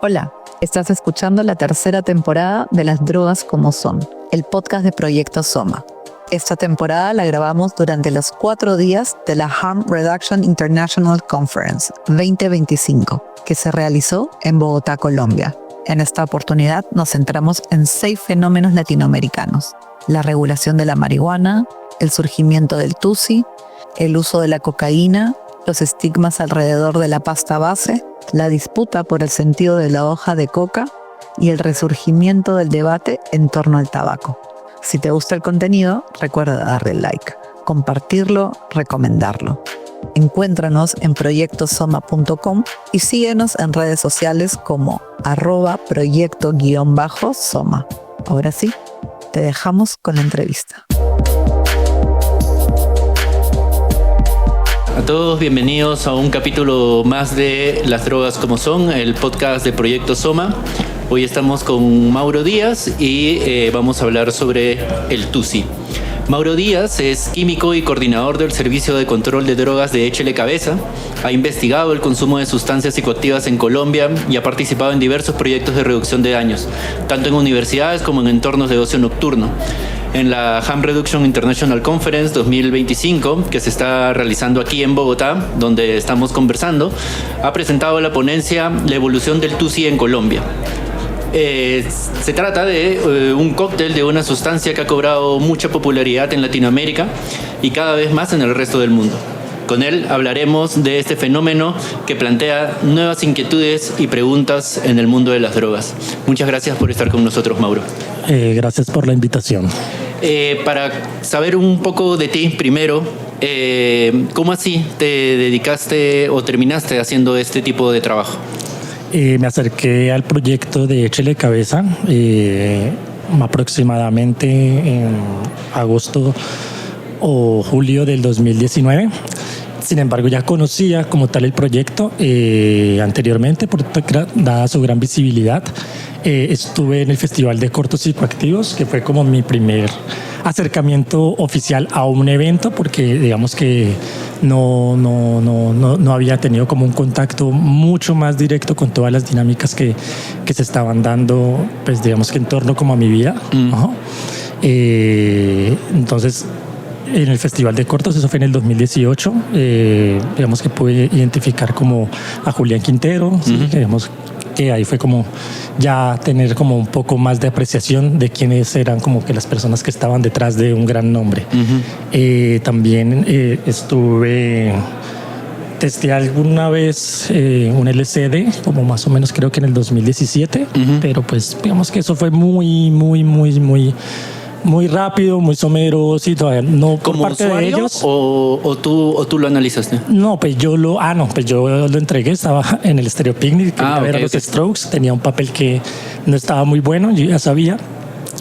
Hola, estás escuchando la tercera temporada de Las Drogas como Son, el podcast de Proyecto Soma. Esta temporada la grabamos durante los 4 días de la Harm Reduction International Conference 2025, que se realizó en Bogotá, Colombia. En esta oportunidad nos centramos en 6 fenómenos latinoamericanos: la regulación de la marihuana, el surgimiento del tusi, el uso de la cocaína, los estigmas alrededor de la pasta base, la disputa por el sentido de la hoja de coca y el resurgimiento del debate en torno al tabaco. Si te gusta el contenido, recuerda darle like, compartirlo, recomendarlo. Encuéntranos en proyectosoma.com y síguenos en redes sociales como @proyecto_soma. Ahora sí, te dejamos con la entrevista. A todos, bienvenidos a un capítulo más de Las Drogas como Son, el podcast de Proyecto Soma. Hoy estamos con Mauro Díaz y vamos a hablar sobre el tusi. Mauro Díaz es químico y coordinador del Servicio de Control de Drogas de Échele Cabeza. Ha investigado el consumo de sustancias psicoactivas en Colombia y ha participado en diversos proyectos de reducción de daños, tanto en universidades como en entornos de ocio nocturno. En la Harm Reduction International Conference 2025, que se está realizando aquí en Bogotá, donde estamos conversando, ha presentado la ponencia La evolución del tusi en Colombia. Se trata de un cóctel de una sustancia que ha cobrado mucha popularidad en Latinoamérica y cada vez más en el resto del mundo. Con él hablaremos de este fenómeno que plantea nuevas inquietudes y preguntas en el mundo de las drogas. Muchas gracias por estar con nosotros, Mauro. Gracias por la invitación. Para saber un poco de ti primero, ¿cómo así te dedicaste o terminaste haciendo este tipo de trabajo? Me acerqué al proyecto de Échele Cabeza aproximadamente en agosto o julio del 2019. Sin embargo, ya conocía como tal el proyecto anteriormente, dada su gran visibilidad. Estuve en el Festival de Cortos Psicoactivos, que fue como mi primer acercamiento oficial a un evento, porque digamos que no había tenido como un contacto mucho más directo con todas las dinámicas que se estaban dando, pues digamos que en torno como a mi vida. Entonces, en el Festival de Cortos, eso fue en el 2018, digamos que pude identificar como a Julián Quintero, ¿sí? Digamos que ahí fue como ya tener como un poco más de apreciación de quiénes eran como que las personas que estaban detrás de un gran nombre. También testé alguna vez un LSD, como más o menos creo que en el 2017, pero pues digamos que eso fue muy rápido, muy somero, sí, todavía no por parte de ellos. ¿O tú lo analizaste? No, pues yo lo entregué, estaba en el Stereo Picnic, quería ver a los Strokes, tenía un papel que no estaba muy bueno, yo ya sabía,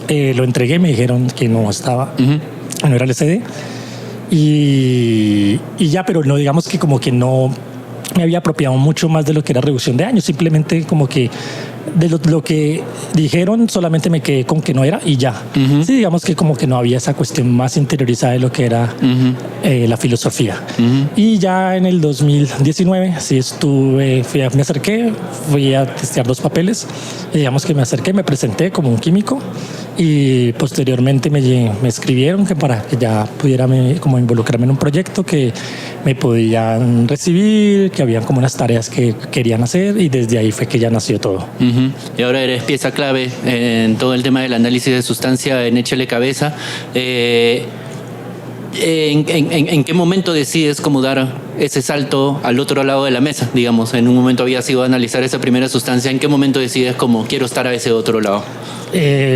lo entregué, me dijeron que no estaba, no era LSD, y ya, pero no, digamos que como que no me había apropiado mucho más de lo que era reducción de daños, simplemente como que de lo que dijeron solamente me quedé con que no era y ya. Sí, digamos que como que no había esa cuestión más interiorizada de lo que era la filosofía. Y ya en el 2019 sí me acerqué, fui a testear 2 papeles, y digamos que me acerqué, me presenté como un químico y posteriormente me escribieron que para que ya pudiera como involucrarme en un proyecto que me podían recibir, que habían como unas tareas que querían hacer, y desde ahí fue que ya nació todo. Y ahora eres pieza clave en todo el tema del análisis de sustancia en Échele Cabeza. ¿En qué momento decides cómo dar ese salto al otro lado de la mesa? Digamos, en un momento habías ido a analizar esa primera sustancia, ¿en qué momento decides como quiero estar a ese otro lado?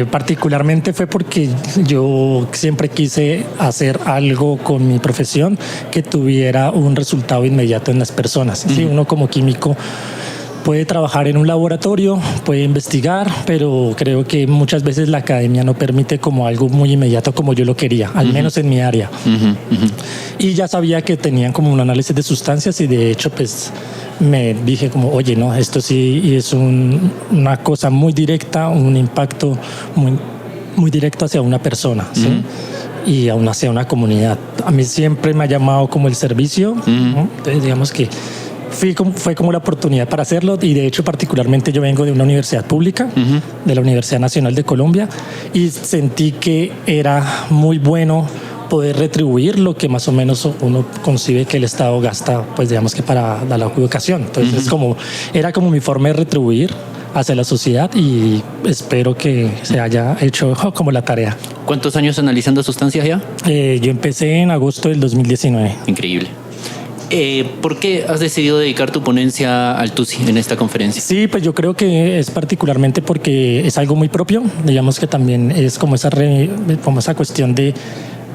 Particularmente fue porque yo siempre quise hacer algo con mi profesión que tuviera un resultado inmediato en las personas. ¿Sí? Uno como químico puede trabajar en un laboratorio, puede investigar, pero creo que muchas veces la academia no permite como algo muy inmediato como yo lo quería, al menos en mi área. Y ya sabía que tenían como un análisis de sustancias, y de hecho pues me dije como, oye, no, esto sí es una cosa muy directa, un impacto muy directo hacia una persona, ¿sí? Y aún hacia una comunidad. A mí siempre me ha llamado como el servicio, ¿no? Entonces digamos que fue como la oportunidad para hacerlo, y de hecho particularmente yo vengo de una universidad pública, de la Universidad Nacional de Colombia, y sentí que era muy bueno poder retribuir lo que más o menos uno concibe que el Estado gasta, pues digamos que para la educación. Entonces era como mi forma de retribuir hacia la sociedad, y espero que se haya hecho como la tarea. ¿Cuántos años analizando sustancias ya? Yo empecé en agosto del 2019. Increíble. ¿Por qué has decidido dedicar tu ponencia al TUSI en esta conferencia? Sí, pues yo creo que es particularmente porque es algo muy propio. Digamos que también es como esa cuestión de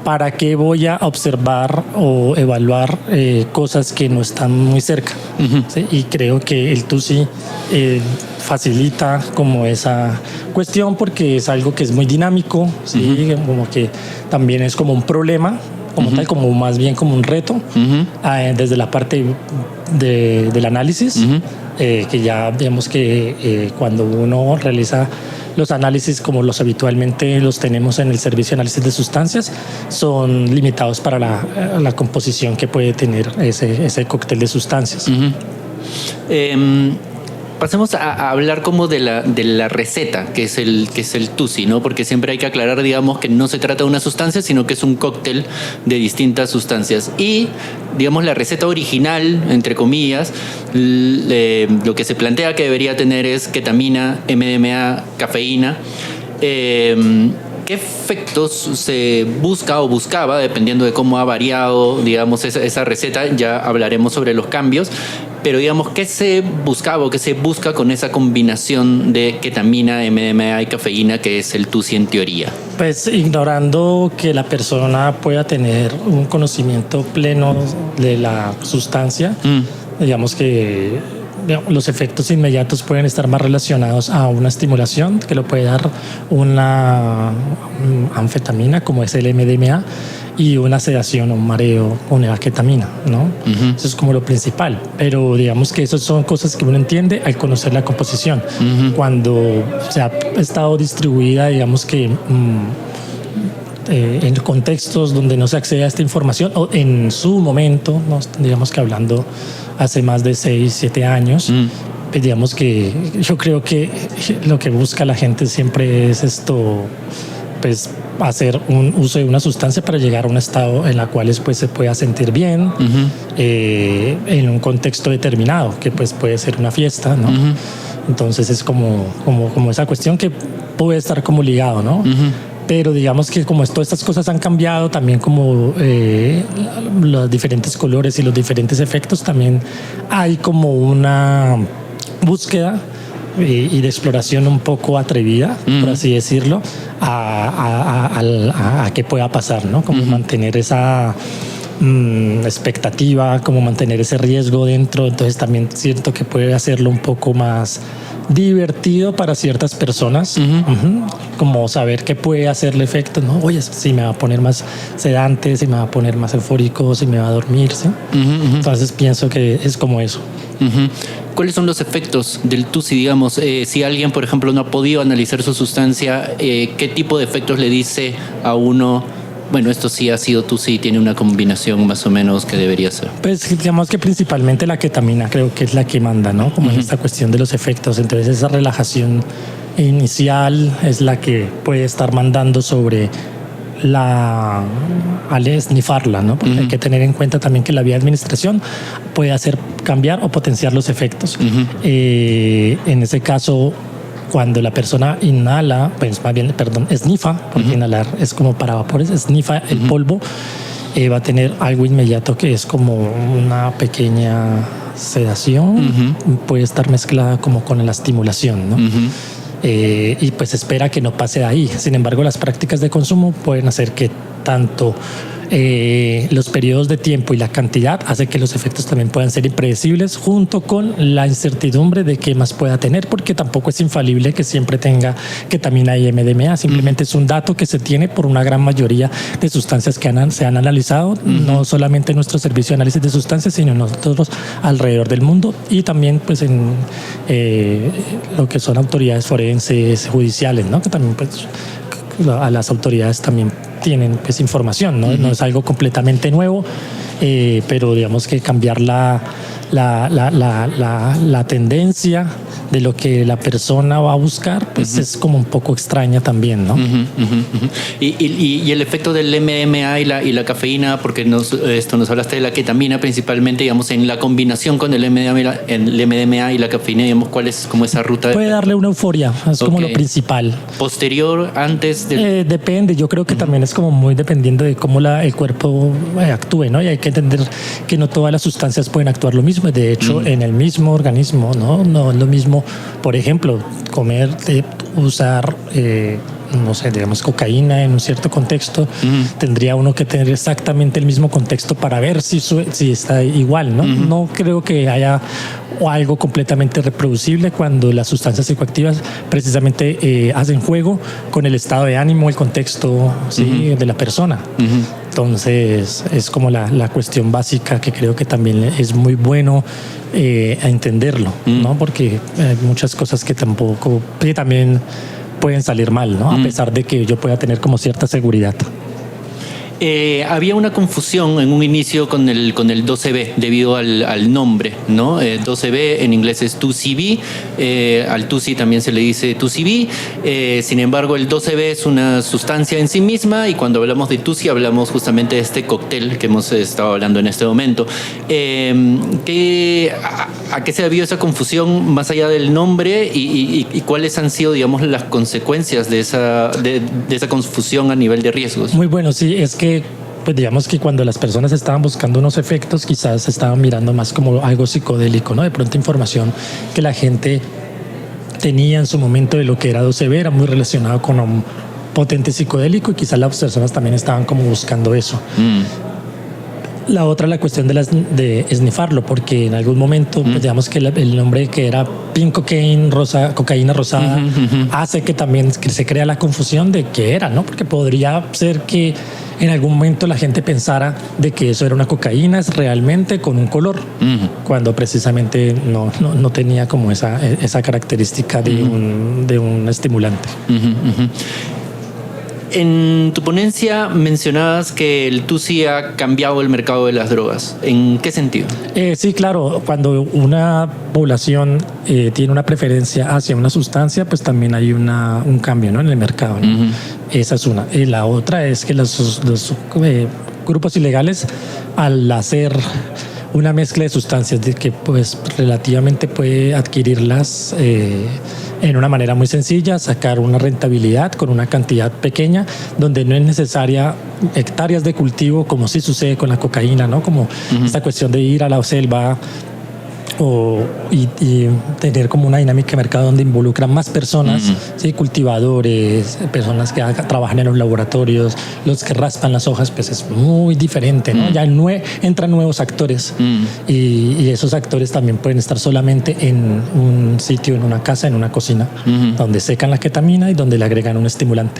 ¿para qué voy a observar o evaluar cosas que no están muy cerca? ¿Sí? Y creo que el TUSI facilita como esa cuestión, porque es algo que es muy dinámico, ¿sí? Como que también es como un problema, como tal, como más bien como un reto, desde la parte del análisis, que ya digamos que cuando uno realiza los análisis como los habitualmente los tenemos en el servicio de análisis de sustancias, son limitados para la composición que puede tener ese cóctel de sustancias. Pasemos a hablar como de la receta, que es el TUSI, ¿no? Porque siempre hay que aclarar, digamos, que no se trata de una sustancia, sino que es un cóctel de distintas sustancias. Y, digamos, la receta original, entre comillas, lo que se plantea que debería tener es ketamina, MDMA, cafeína. ¿Qué efectos se busca o buscaba, dependiendo de cómo ha variado, digamos, esa receta? Ya hablaremos sobre los cambios. Pero, digamos, ¿qué se buscaba o qué se busca con esa combinación de ketamina, MDMA y cafeína que es el TUSI en teoría? Pues ignorando que la persona pueda tener un conocimiento pleno de la sustancia, digamos que los efectos inmediatos pueden estar más relacionados a una estimulación que lo puede dar una anfetamina, como es el MDMA, y una sedación o un mareo con la ketamina, ¿no? Eso es como lo principal. Pero digamos que esas son cosas que uno entiende al conocer la composición. Cuando se ha estado distribuida, digamos que en contextos donde no se accede a esta información, o en su momento, ¿no? Digamos que hablando hace más de 6, 7 años, digamos que yo creo que lo que busca la gente siempre es esto, pues hacer un uso de una sustancia para llegar a un estado en la cual después se pueda sentir bien, en un contexto determinado, que pues puede ser una fiesta, ¿no? Entonces es como esa cuestión que puede estar como ligado, ¿no? Pero digamos que como todas estas cosas han cambiado, también como los diferentes colores y los diferentes efectos, también hay como una búsqueda y de exploración un poco atrevida, por así decirlo, a qué pueda pasar, ¿no? Como mantener esa expectativa, como mantener ese riesgo dentro. Entonces también siento que puede hacerlo un poco más divertido para ciertas personas, como saber qué puede hacerle efecto, ¿no? Oye, si me va a poner más sedante, si me va a poner más eufórico, si me va a dormir, ¿sí? Entonces pienso que es como eso. ¿Cuáles son los efectos del TUSI, digamos? Si alguien, por ejemplo, no ha podido analizar su sustancia, ¿qué tipo de efectos le dice a uno? Bueno, esto sí ha sido TUSI, tiene una combinación más o menos que debería ser. Pues digamos que principalmente la ketamina creo que es la que manda, ¿no? Como en esta cuestión de los efectos. Entonces esa relajación inicial es la que puede estar mandando sobre al esnifarla, ¿no? Porque hay que tener en cuenta también que la vía de administración puede hacer cambiar o potenciar los efectos. En ese caso, cuando la persona inhala, pues más bien, esnifa, porque inhalar es como para vapores, esnifa el polvo, va a tener algo inmediato que es como una pequeña sedación, puede estar mezclada como con la estimulación, ¿no? Y pues espera que no pase de ahí. Sin embargo, las prácticas de consumo pueden hacer que tanto los periodos de tiempo y la cantidad hace que los efectos también puedan ser impredecibles, junto con la incertidumbre de qué más pueda tener, porque tampoco es infalible que siempre tenga ketamina y MDMA. Simplemente es un dato que se tiene por una gran mayoría de sustancias que se han analizado, no solamente en nuestro servicio de análisis de sustancias, sino en nosotros alrededor del mundo, y también pues en lo que son autoridades forenses, judiciales, ¿no? Que también pues a las autoridades también tienen pues información, ¿no? No es algo completamente nuevo, pero digamos que cambiar la tendencia de lo que la persona va a buscar, pues es como un poco extraña también, ¿no? Y el efecto del MDMA y la cafeína, porque nos hablaste de la ketamina principalmente, digamos, en la combinación con el MDMA y la cafeína, digamos, ¿cuál es como esa ruta? Puede darle una euforia, es como lo principal. ¿Posterior, antes? Depende, yo creo que también es como muy dependiendo de cómo el cuerpo actúe, ¿no? Y hay que entender que no todas las sustancias pueden actuar lo mismo, de hecho, en el mismo organismo, ¿no? No es lo mismo, por ejemplo, usar no sé, digamos cocaína en un cierto contexto, tendría uno que tener exactamente el mismo contexto para ver si está igual, ¿no? No creo que haya algo completamente reproducible cuando las sustancias psicoactivas precisamente hacen juego con el estado de ánimo, el contexto, ¿sí? de la persona. Entonces es como la cuestión básica que creo que también es muy bueno a entenderlo, ¿no? Porque hay muchas cosas que también pueden salir mal, ¿no? A pesar de que yo pueda tener como cierta seguridad. Había una confusión en un inicio con el 12B debido al nombre, ¿no? 12B en inglés es 2CB, al TUSI también se le dice 2CB, sin embargo el 12B es una sustancia en sí misma y cuando hablamos de TUSI hablamos justamente de este cóctel que hemos estado hablando en este momento. ¿A qué se debió esa confusión más allá del nombre y cuáles han sido, digamos, las consecuencias de esa confusión a nivel de riesgos? Muy bueno, sí, es que pues digamos que cuando las personas estaban buscando unos efectos, quizás estaban mirando más como algo psicodélico, ¿no? De pronto información que la gente tenía en su momento de lo que era 12B era muy relacionado con un potente psicodélico y quizás las personas también estaban como buscando eso. La otra, la cuestión de esnifarlo, porque en algún momento, pues digamos que el nombre que era pink cocaine, cocaína rosada, hace que también se crea la confusión de qué era, ¿no? Porque podría ser que en algún momento la gente pensara de que eso era una cocaína realmente con un color, cuando precisamente no tenía como esa característica de un estimulante. En tu ponencia mencionabas que el TUSI ha cambiado el mercado de las drogas. ¿En qué sentido? Sí, claro. Cuando una población tiene una preferencia hacia una sustancia, pues también hay un cambio, ¿no? En el mercado, ¿no? Esa es una. Y la otra es que los grupos ilegales, al hacer una mezcla de sustancias de que pues relativamente puede adquirirlas en una manera muy sencilla, sacar una rentabilidad con una cantidad pequeña, donde no es necesaria hectáreas de cultivo, como sí sucede con la cocaína, ¿no? Como esta cuestión de ir a la selva y tener como una dinámica de mercado donde involucran más personas, ¿sí? Cultivadores, personas que trabajan en los laboratorios, los que raspan las hojas, pues es muy diferente, ¿no? Ya entran nuevos actores y esos actores también pueden estar solamente en un sitio, en una casa, en una cocina, donde secan la ketamina y donde le agregan un estimulante.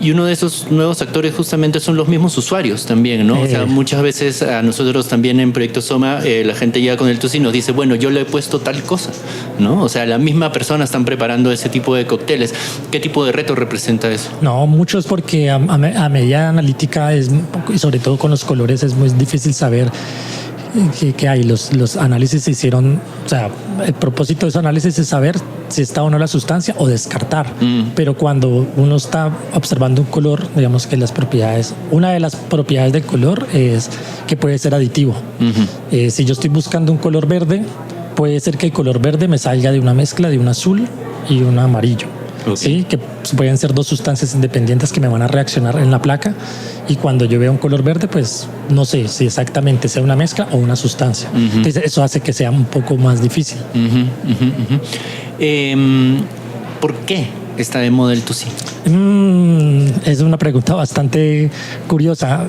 Y uno de esos nuevos actores justamente son los mismos usuarios también, ¿no? O sea, muchas veces a nosotros también en Proyecto Soma la gente llega con el TUSI y nos dice, bueno, yo le he puesto tal cosa, ¿no? O sea, la misma persona están preparando ese tipo de cócteles. ¿Qué tipo de reto representa eso? No, muchos, porque a medida analítica y sobre todo con los colores es muy difícil saber que hay. Los análisis se hicieron, o sea, el propósito de esos análisis es saber si está o no la sustancia o descartar. Pero cuando uno está observando un color, digamos que una de las propiedades del color es que puede ser aditivo. Si yo estoy buscando un color verde, puede ser que el color verde me salga de una mezcla de un azul y un amarillo. Sí, que pueden ser dos sustancias independientes que me van a reaccionar en la placa, y cuando yo veo un color verde, pues no sé si exactamente sea una mezcla o una sustancia. Entonces eso hace que sea un poco más difícil. ¿Por qué está de moda el TUSI? Es una pregunta bastante curiosa.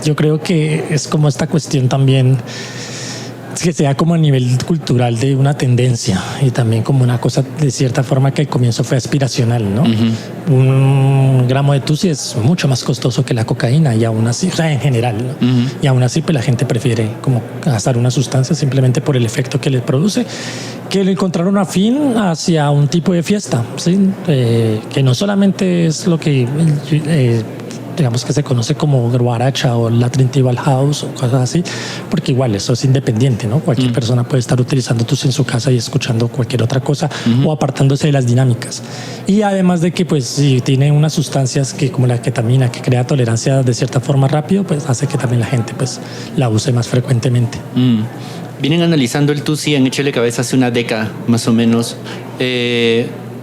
Yo creo que es como esta cuestión también que sea como a nivel cultural de una tendencia y también como una cosa de cierta forma que al comienzo fue aspiracional, ¿no? Un gramo de TUSI es mucho más costoso que la cocaína y aún así, o sea, en general, ¿no? Y aún así pues la gente prefiere como gastar una sustancia simplemente por el efecto que le produce, que le encontraron afín hacia un tipo de fiesta, ¿sí? Que no solamente es lo que digamos que se conoce como guaracha o Latin Tribal House o cosas así, porque igual eso es independiente, ¿no? Cualquier persona puede estar utilizando Tusi en su casa y escuchando cualquier otra cosa o apartándose de las dinámicas. Y además de que pues si tiene unas sustancias que como la ketamina que crea tolerancia de cierta forma rápido, pues hace que también la gente pues la use más frecuentemente. Vienen analizando el Tusi en Échale Cabeza hace una década más o menos.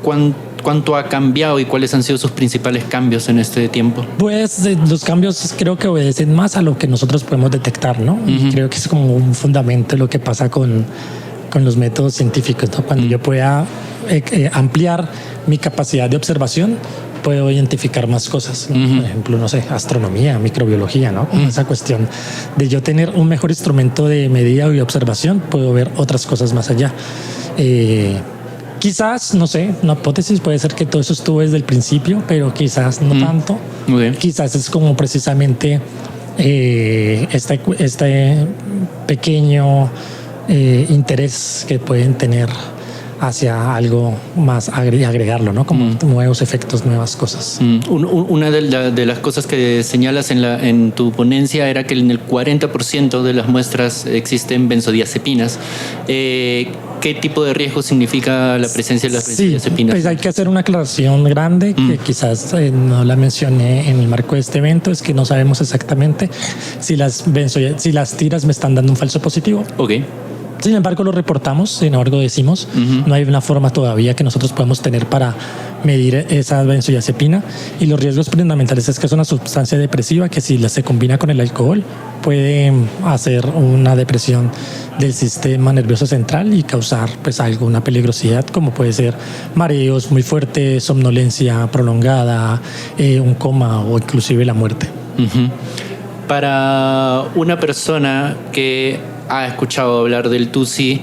¿Cuánto ha cambiado y cuáles han sido sus principales cambios en este tiempo? Pues los cambios creo que obedecen más a lo que nosotros podemos detectar, ¿no? Y creo que es como un fundamento lo que pasa con los métodos científicos, ¿no? Cuando yo pueda ampliar mi capacidad de observación, puedo identificar más cosas, ¿no? Por ejemplo, no sé, astronomía, microbiología, ¿no? Esa cuestión de yo tener un mejor instrumento de medida y observación, puedo ver otras cosas más allá. Quizás, no sé, una hipótesis puede ser que todo eso estuvo desde el principio, pero quizás no tanto. Quizás es como precisamente este pequeño interés que pueden tener hacia algo más, agregarlo, ¿no? Como nuevos efectos, nuevas cosas. Una de las cosas que señalas en tu ponencia era que en el 40% de las muestras existen benzodiazepinas. ¿Qué tipo de riesgo significa la presencia de las benzodiazepinas? Pues hay que hacer una aclaración grande que quizás no la mencioné en el marco de este evento, es que no sabemos exactamente si las tiras me están dando un falso positivo. Sin embargo, lo reportamos, sin embargo, decimos, no hay una forma todavía que nosotros podemos tener para medir esa benzodiazepina, y los riesgos fundamentales es que es una sustancia depresiva que si se combina con el alcohol puede hacer una depresión del sistema nervioso central y causar pues alguna peligrosidad, como puede ser mareos muy fuertes, somnolencia prolongada, un coma o inclusive la muerte. Para una persona que ha escuchado hablar del Tusi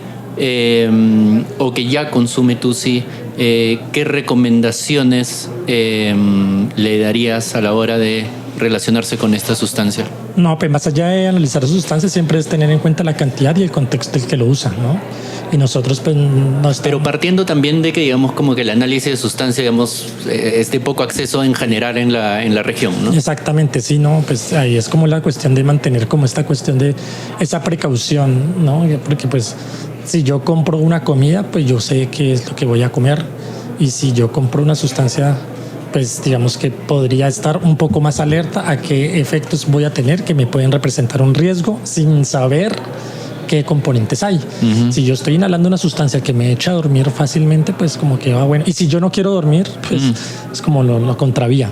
o que ya consume Tusi, ¿qué recomendaciones le darías a la hora de relacionarse con esta sustancia? No, pues más allá de analizar sustancias, siempre es tener en cuenta la cantidad y el contexto del que lo usa, ¿no? Y nosotros pues no estamos... Pero partiendo también de que digamos como que el análisis de sustancia digamos es de poco acceso en general en la región, ¿no? Exactamente, sí, no, pues ahí es como la cuestión de mantener como esta cuestión de esa precaución, ¿no? Porque pues si yo compro una comida, pues yo sé qué es lo que voy a comer, y si yo compro una sustancia, pues digamos que podría estar un poco más alerta a qué efectos voy a tener que me pueden representar un riesgo sin saber qué componentes hay. Si yo estoy inhalando una sustancia que me echa a dormir fácilmente, pues como que va bueno. Y si yo no quiero dormir, pues es como lo contravía.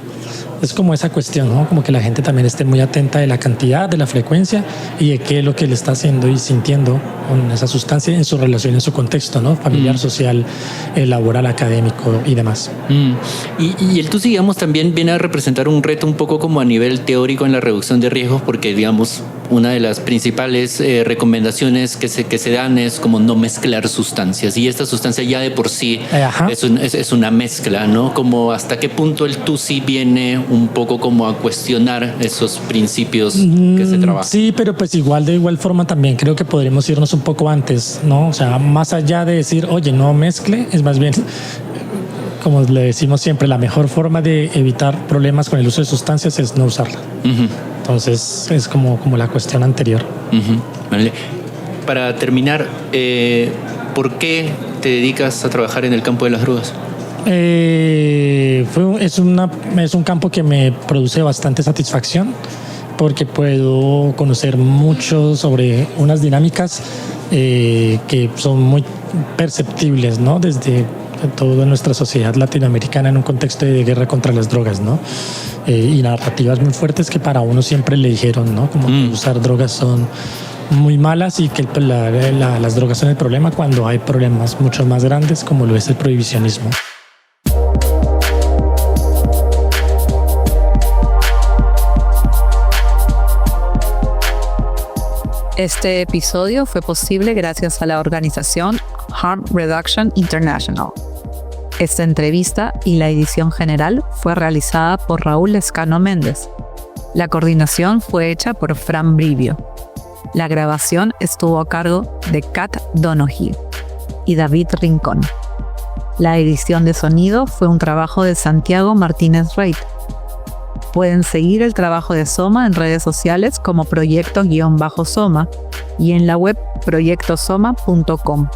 Es como esa cuestión, ¿no? Como que la gente también esté muy atenta de la cantidad, de la frecuencia y de qué es lo que le está haciendo y sintiendo con esa sustancia en su relación, en su contexto, ¿no? Familiar, social, laboral, académico y demás. Y el Tusi, digamos, también viene a representar un reto un poco como a nivel teórico en la reducción de riesgos, porque, digamos, una de las principales recomendaciones que se dan es como no mezclar sustancias, y esta sustancia ya de por sí es una mezcla, ¿no? Como hasta qué punto el Tusi viene un poco como a cuestionar esos principios que se trabajan. Sí, pero pues de igual forma también creo que podríamos irnos un poco antes, ¿no? O sea, más allá de decir, oye, no mezcle, es más bien, como le decimos siempre, la mejor forma de evitar problemas con el uso de sustancias es no usarla. Entonces es como la cuestión anterior. Vale. Para terminar, ¿por qué te dedicas a trabajar en el campo de las drogas? Es un campo que me produce bastante satisfacción, porque puedo conocer mucho sobre unas dinámicas que son muy perceptibles, ¿no? Desde toda nuestra sociedad latinoamericana en un contexto de guerra contra las drogas, ¿no? Y narrativas muy fuertes que para uno siempre le dijeron, ¿no? Como que usar drogas son muy malas y que las drogas son el problema, cuando hay problemas mucho más grandes como lo es el prohibicionismo. Este episodio fue posible gracias a la organización Harm Reduction International. Esta entrevista y la edición general fue realizada por Raúl Lescano Méndez. La coordinación fue hecha por Fran Brivio. La grabación estuvo a cargo de Kat Donoghue y David Rincón. La edición de sonido fue un trabajo de Santiago Martínez Reit. Pueden seguir el trabajo de Soma en redes sociales como proyecto-soma y en la web proyectosoma.com.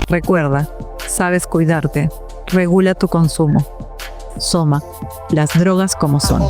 Recuerda, sabes cuidarte, regula tu consumo. Soma, las drogas como son.